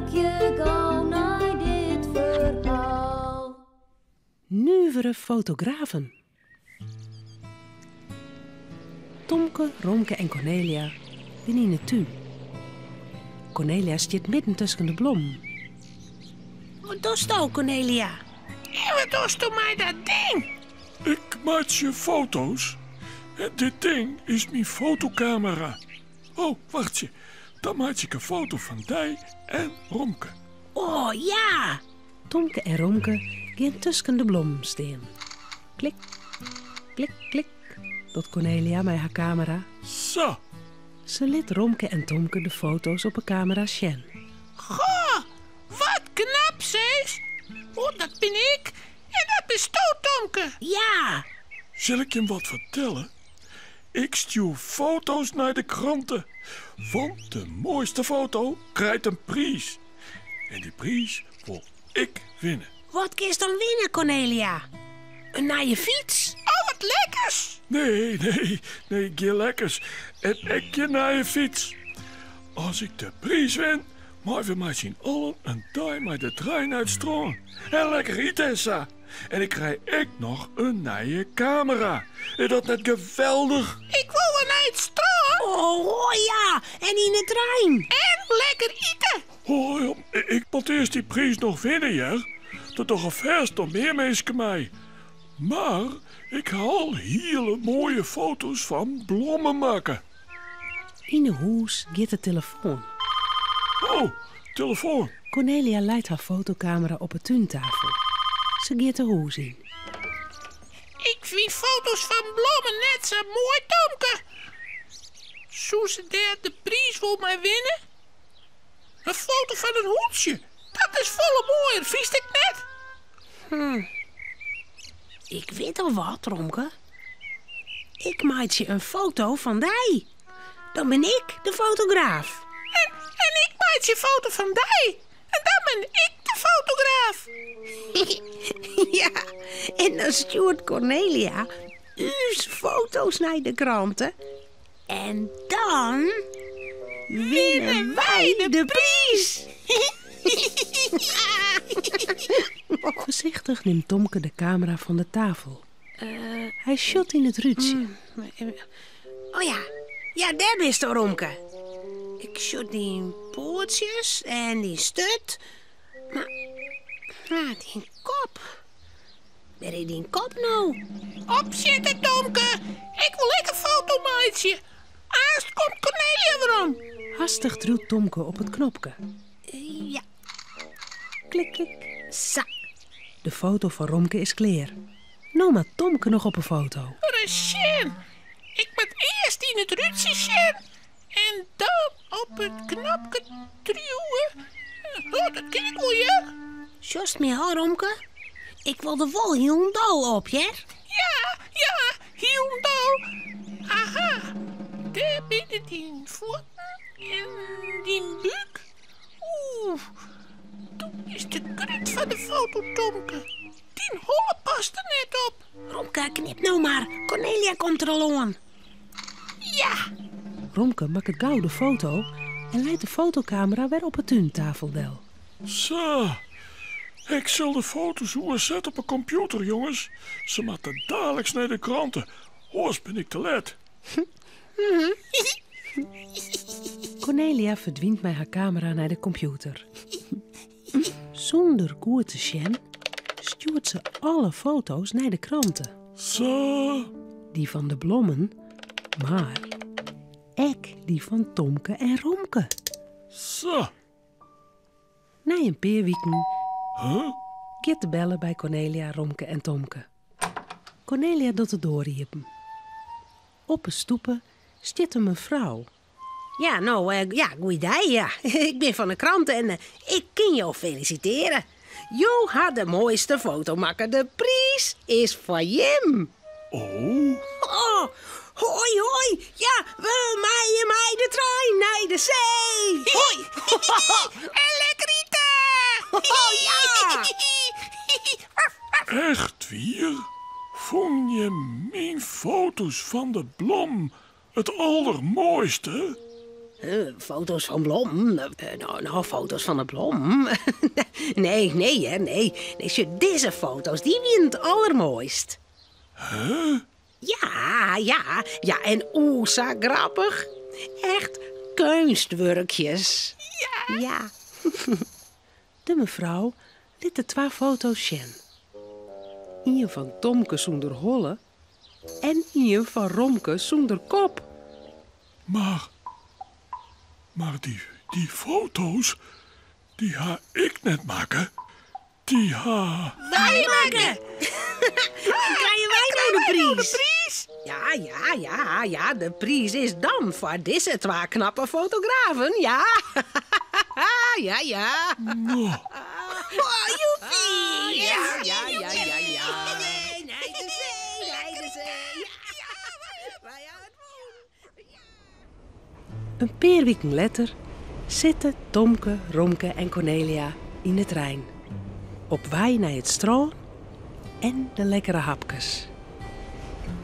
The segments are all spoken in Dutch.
ik je gauw naar dit verhaal. Nuvere fotografen. Tomke, Romke en Cornelia zijn in de tuin. Cornelia zit midden tussen de bloemen. Wat doet nou, Cornelia? En wat doet u mij dat ding? Ik maak je foto's. En dit ding is mijn fotocamera. Oh, wacht je. Dan maak ik een foto van Dij en Romke. Oh ja! Tomke en Romke gaan tussen de bloemen staan. Klik, klik, klik, doet Cornelia met haar camera. Zo. Ze liet Romke en Tomke de foto's op een camera zien. Goh, wat knap, zeg. Oh, dat ben ik. En dat bist u, Tomke. Ja! Zal ik je wat vertellen? Ik stuur foto's naar de kranten. Want de mooiste foto krijgt een prijs. En die prijs wil ik winnen. Wat kiest dan winnen, Cornelia? Een naar je fiets? Oh, wat lekkers. Nee, keer lekkers. En ik je naar je fiets. Als ik de prijs win, maar we maar zien allen een dag met de trein uit Stroom. En lekker Itessa. En ik krijg ik nog een nieuwe camera. Is dat net geweldig? Ik wil een uit stroom. Oh ja, en in de trein. En lekker eten. Oh, ja, ik moet eerst die prijs nog winnen, ja. Dat toch een vers nog meer mensen mij. Maar ik ga al hele mooie foto's van bloemen maken. In de hoes gaat de telefoon. Oh, telefoon. Cornelia leidt haar fotocamera op een tuintafel. Ze gaat de hoes in. Ik vind foto's van bloemen net zo mooi, Tomke. Zou ze daar de prijs voor mij winnen? Een foto van een hoedje. Dat is volle mooier, vies ik net. Ik weet al wat, Romke. Ik maak je een foto van Dij. Dan ben ik de fotograaf. En ik maak je foto van Dij. En dan ben ik de fotograaf. Ja, en dan stuurt Cornelia uw foto's naar de kranten. En dan winnen wij de prijs. Voorzichtig neemt Tomke de camera van de tafel. Hij shot in het ruutje. Oh ja, daar is de Romke. Ik shot die poortjes en die stut. Maar die kop. Waar is die kop nou? Opzitten, Tomke. Ik wil lekker een foto maken. Eerst komt Cornelia weer om. Hastig drukt Tomke op het knopje. Ja. Klik, klik. Sa. De foto van Romke is klaar. Nou maar Tomke nog op een foto. Recien. Ik moet eerst in het ruutje zien. En dan op het knopje duwen. Oh, dat ken ik wel, ja. Just meer hoor, Romke. Ik wil er wel heel dol op, ja? Ja, heel dol. Aha. Daar binnen die voeten en die buik. Oeh. Dat is de krent van de foto, Tomke. Die holle past er net op. Romke, knip nou maar. Cornelia komt er al aan. Ja. Romke maakt het gauw de foto en leidt de fotocamera weer op het tuintafel del. Zo. Ik zal de foto's hoe zetten op een computer, jongens. Ze moeten dadelijk naar de kranten. Anders ben ik te laat. Cornelia verdwijnt met haar camera naar de computer. Zonder goed te zien stuurt ze alle foto's naar de kranten. Zo. Die van de bloemen, maar ook die van Tomke en Romke. Zo. Na een paar weken Huh? gaat de bellen bij Cornelia, Romke en Tomke. Cornelia doet het doorriepen. Op een stoepen zit een mevrouw. Ja, nou, goeie dag, ja. Ik ben van de kranten en ik kan jou feliciteren. Jo had de mooiste foto maken. De prijs is van Jim. Oh. Oh, hoi, hoi. Ja, we maaien mij de trein naar de zee. Hoi. En lekker eten. Oh, ja. Echt weer? Vond je mijn foto's van de bloem het allermooiste? Foto's van Blom? Nou, foto's van de Blom. Nee. Deze foto's, die winnen het allermooist. Huh? Ja, en zo grappig. Echt kunstwerkjes. Ja. De mevrouw liet de 2 foto's zien. Eén van Tomke zonder holle en één van Romke zonder kop. Maar die foto's, die ga ik net maken. Die ha... Wij maken! Krijgen wij nou de prijs? Ja, de prijs is dan voor deze 2 knappe fotografen, ja. Ja. Nou, Joepie! Ja. Nee, de zee. Een paar weken later zitten Tomke, Romke en Cornelia in de trein. Op wij naar het strand en de lekkere hapjes.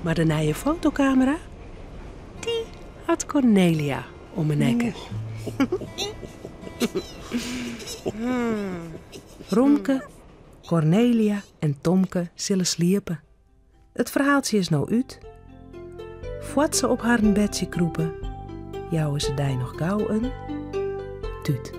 Maar de nieuwe fotocamera, die had Cornelia om een nekken. Romke, Cornelia en Tomke zullen sliepen. Het verhaaltje is nou uit. Voordat ze op haar bedje kroepen, jouwen ze daar nog gauw een tuut.